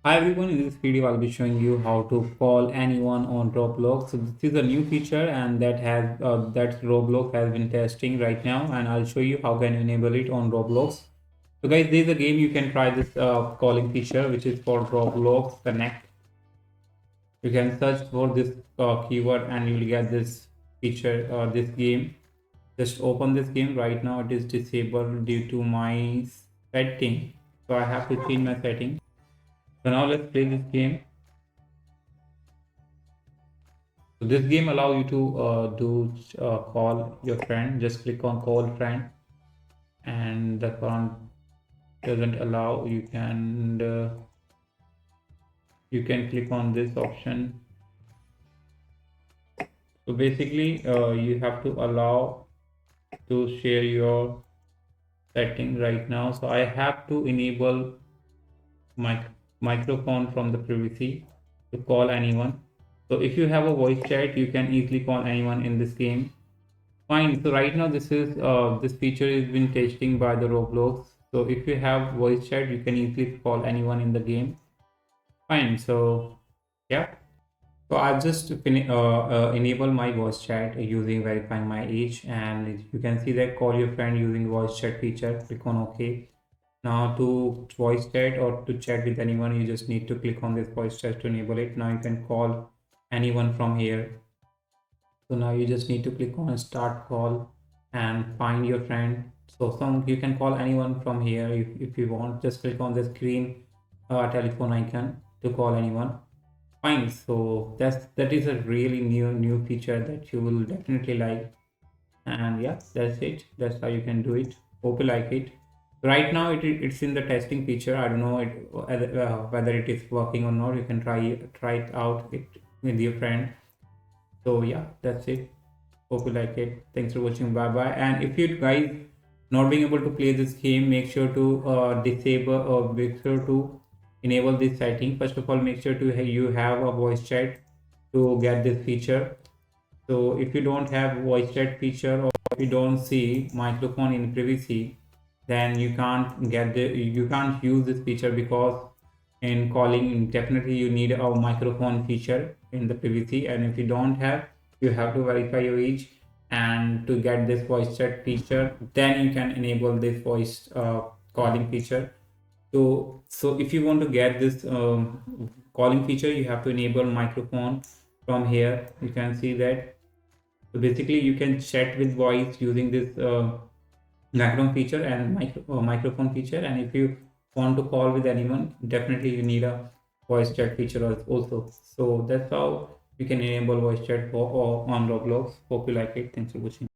Hi everyone, in this video I'll be showing you how to call anyone on Roblox. So this is a new feature and that Roblox has been testing right now, and I'll show you how can you enable it on Roblox. So guys, there's a game you can try this calling feature which is called Roblox Connect. You can search for this keyword and you will get this feature or this game. Just open this game. Right now it is disabled due to my setting, so I have to change my setting. So now let's play this game. So this game allow you to call your friend. Just click on call friend, and the phone doesn't allow. You can click on this option. So basically, you have to allow to share your setting right now. So I have to enable my microphone from the privacy to call anyone. So if you have a voice chat, you can easily call anyone in this game. Fine. So right now this feature is been testing by the Roblox. So if you have voice chat, you can easily call anyone in the game. Fine. So yeah. So I've just enable my voice chat using verifying my age, and you can see that call your friend using voice chat feature. Click on OK. Now to voice chat or to chat with anyone, you just need to click on this voice chat to enable it. Now you can call anyone from here. So now you just need to click on start call and find your friend. So some you can call anyone from here if you want. Just click on the screen telephone icon to call anyone. Fine. So that is a really new feature that you will definitely like. And yeah, that's it. That's how you can do it. Hope you like it. Right now it's in the testing feature. I don't know whether it is working or not. You can try it out with your friend. So yeah, that's it. Hope you like it. Thanks for watching. Bye bye. And if you guys not being able to play this game, make sure to disable or make sure to enable this setting. First of all, make sure to you have a voice chat to get this feature. So if you don't have voice chat feature, or if you don't see microphone in privacy, then you can't use this feature, because in calling definitely you need a microphone feature in the privacy, and if you don't have, you have to verify your age, and to get this voice chat feature then you can enable this voice calling feature. So if you want to get this calling feature, you have to enable microphone from here. You can see that. So basically you can chat with voice using this background feature and microphone feature, and if you want to call with anyone, definitely you need a voice chat feature also. So that's how you can enable voice chat on Roblox. Hope you like it. Thanks for watching.